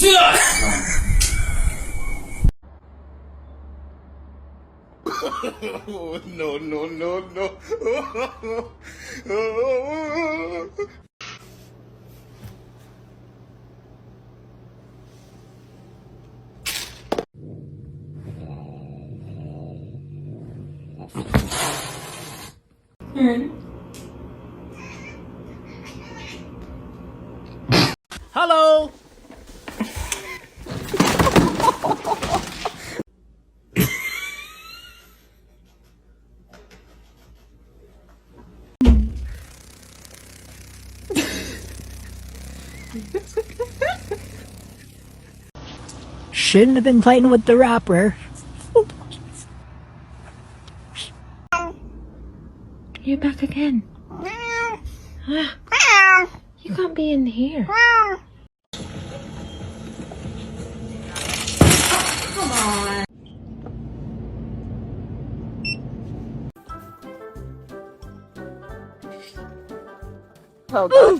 No, no, no, no. Hello. Shouldn't have been fighting with the rapper. You're back again. You can't be in here. Come on. Oh God.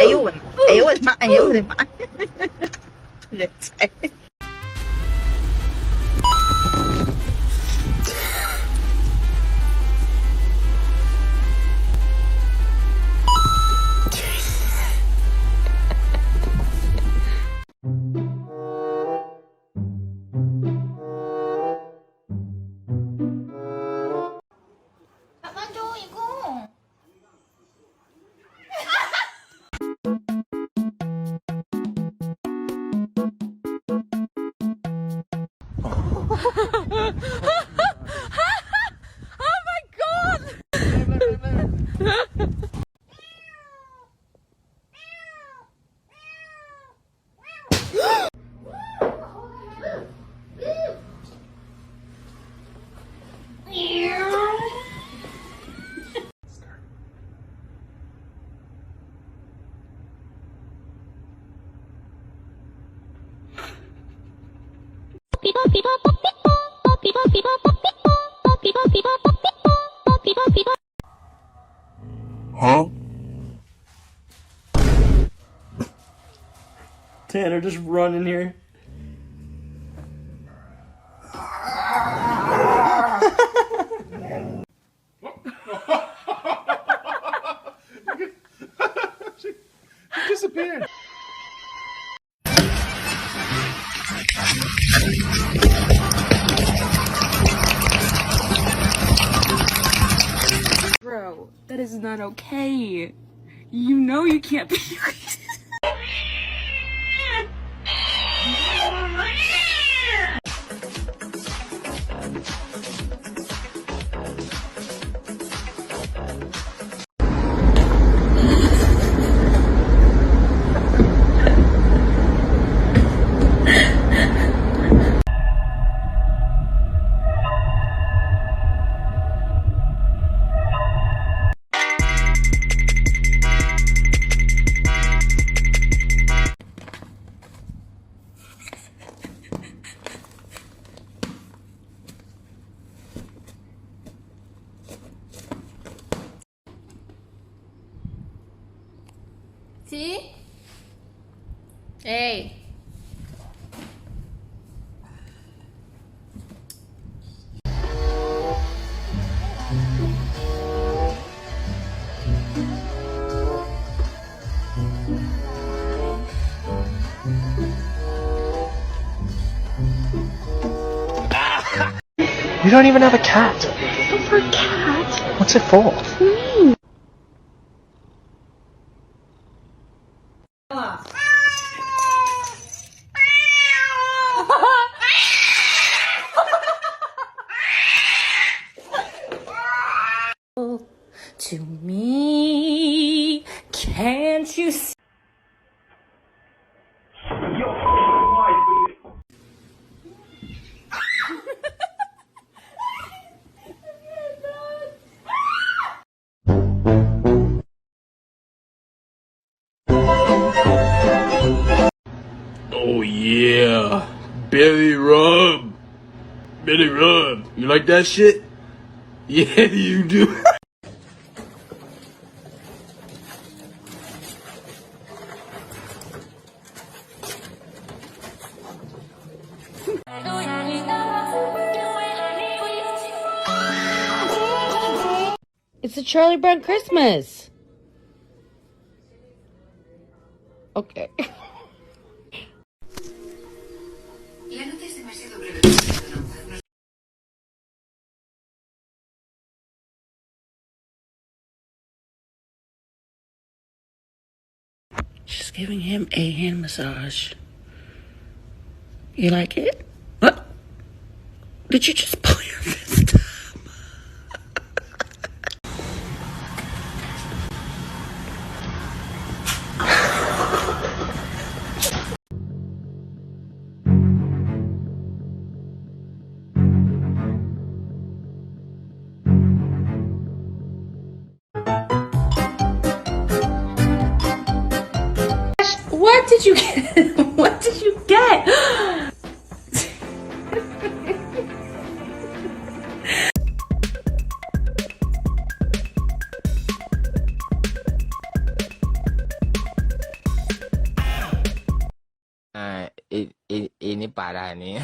Ayun. Ayun, ma. Ayun, ma. Let's say. Oh my God! Huh? Tanner, just run in here. She disappeared. Bro, that is not okay. You know you can't be. See? Hey. You don't even have a cat. Not for a cat. What's it for? Me. To me, can't you see? Oh yeah, belly rub. better rub. You like that shit? Yeah, you do. It's a Charlie Brown Christmas. Okay. She's giving him a hand massage. You like it? What? Did you just pull your fist up? What did you get? What did you get? Ini parah nih.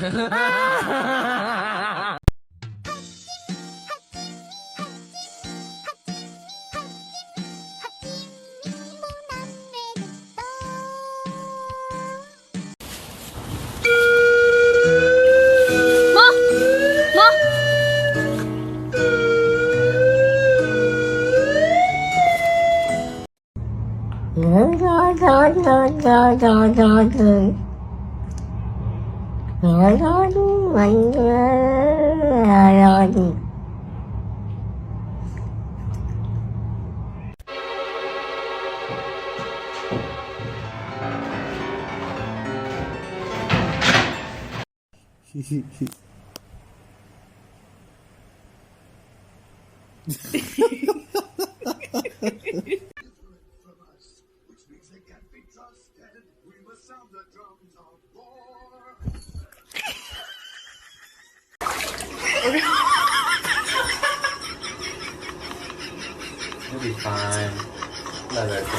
You'll be fine. Let her go.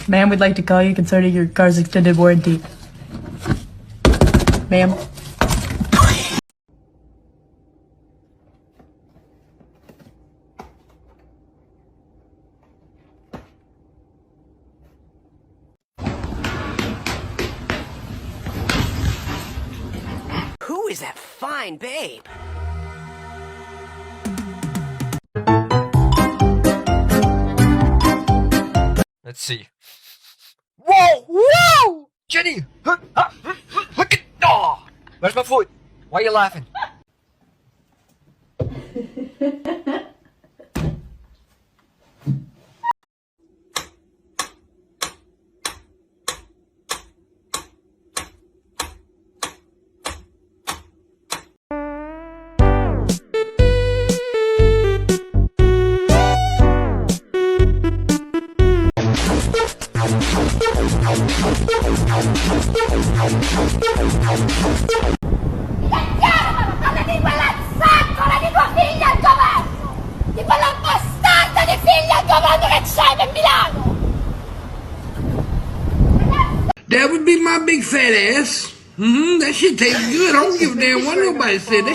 Ma'am, we'd like to call you concerning your car's extended warranty. Ma'am. Who is that fine babe? Let's see. Whoa! Whoa! Jenny! Oh, where's my foot? Why are you laughing? That would be my big fat ass. That shit tastes good. I don't give a damn what nobody said.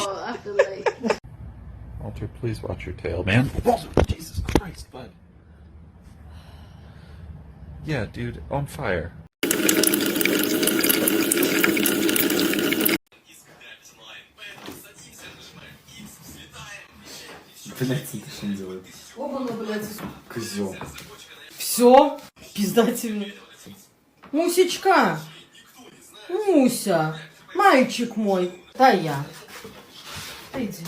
Walter, please watch your tail, man. Walter, Jesus Christ, bud. Yeah, dude, on fire. Козёл. Все, пиздательный. Мусечка. Муся. Мальчик мой. Да я. Иди.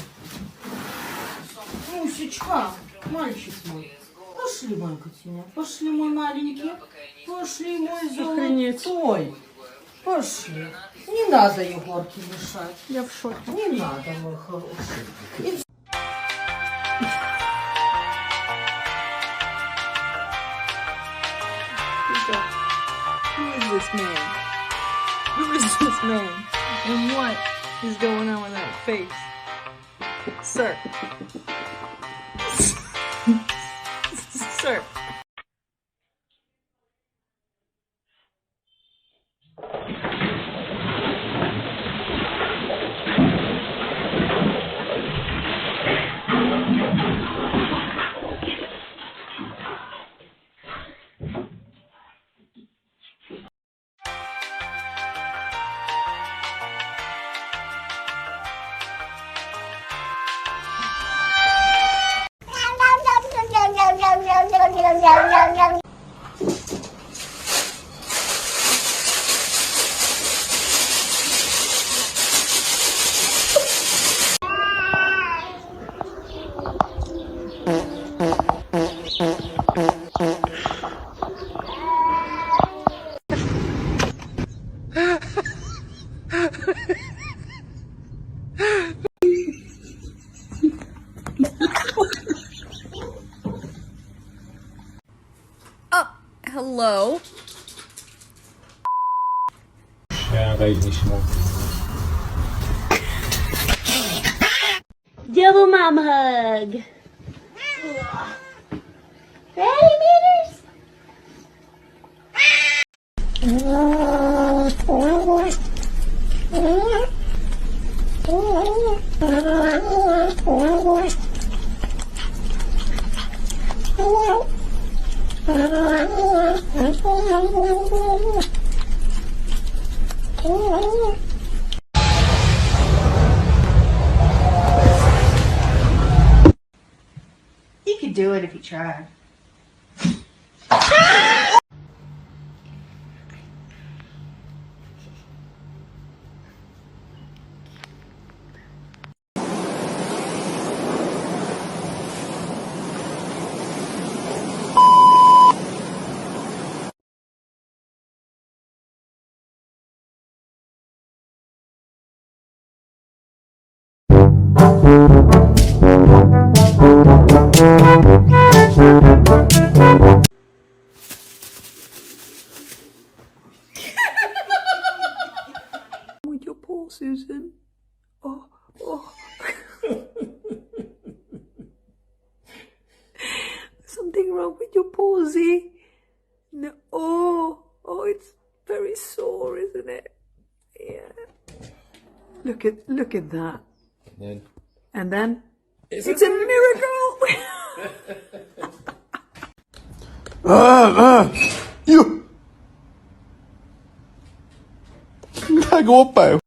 Мусечка. Мальчик мой. Пошли, мой котиня. Пошли, мой маленький. Пошли, мой золотой. Пошли. Не надо Егорке мешать. Я в шоке. Не надо, мой хороший. Who is this man? Who is this man? And what is going on with that face? Sir. Sir. Hello? Double mom hug. Ready, meters? He could do it if he tried. With your paw, Susan. Oh, oh. Something wrong with your pawsy. No, oh, it's very sore, isn't it? Yeah. Look at that. And then it's a miracle. You. Jag går upp här.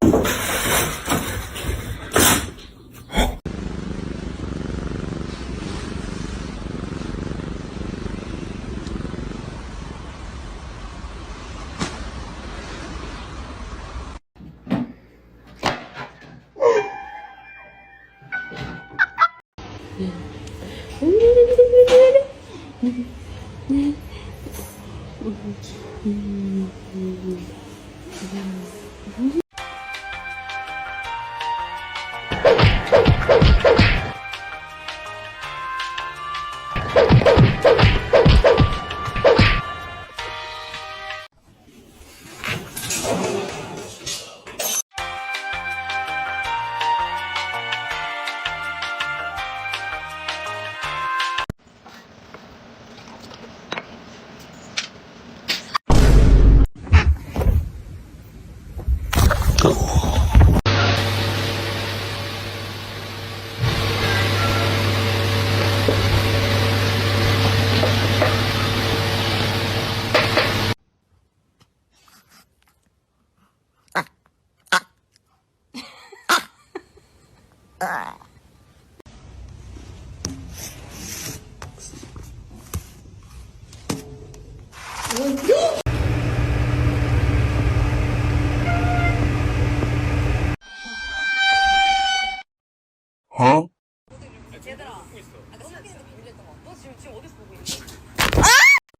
Huh?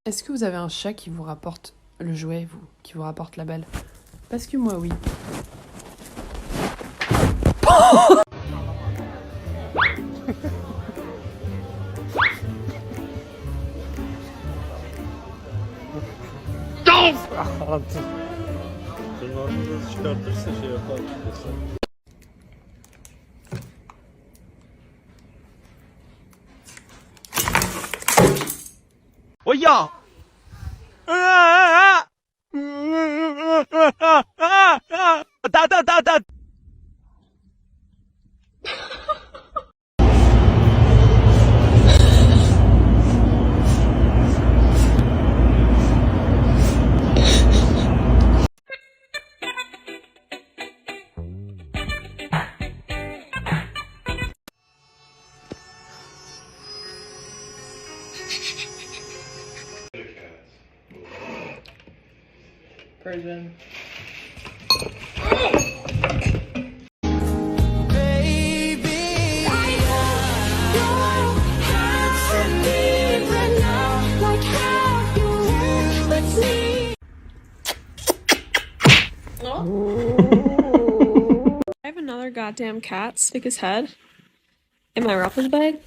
Est-ce que vous avez un chat qui vous rapporte le jouet, qui vous rapporte la balle? Parce que moi, oui. 我要。打。Persian. I have another goddamn cat stick his head in my ruffles bag.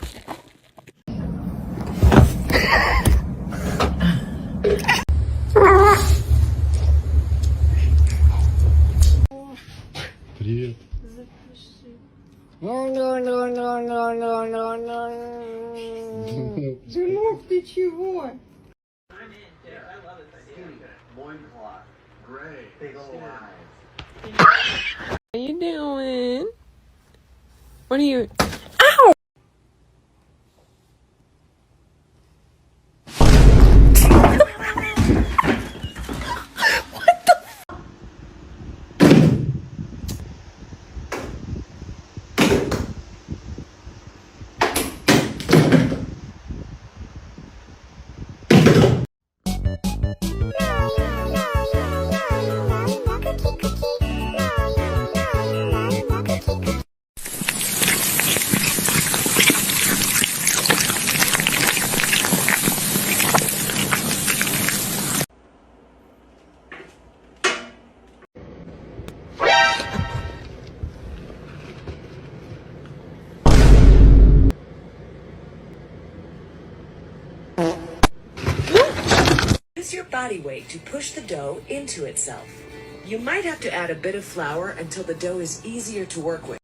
Привет. Сынок, ты чего? What are you doing? What are you? Use your body weight to push the dough into itself. You might have to add a bit of flour until the dough is easier to work with.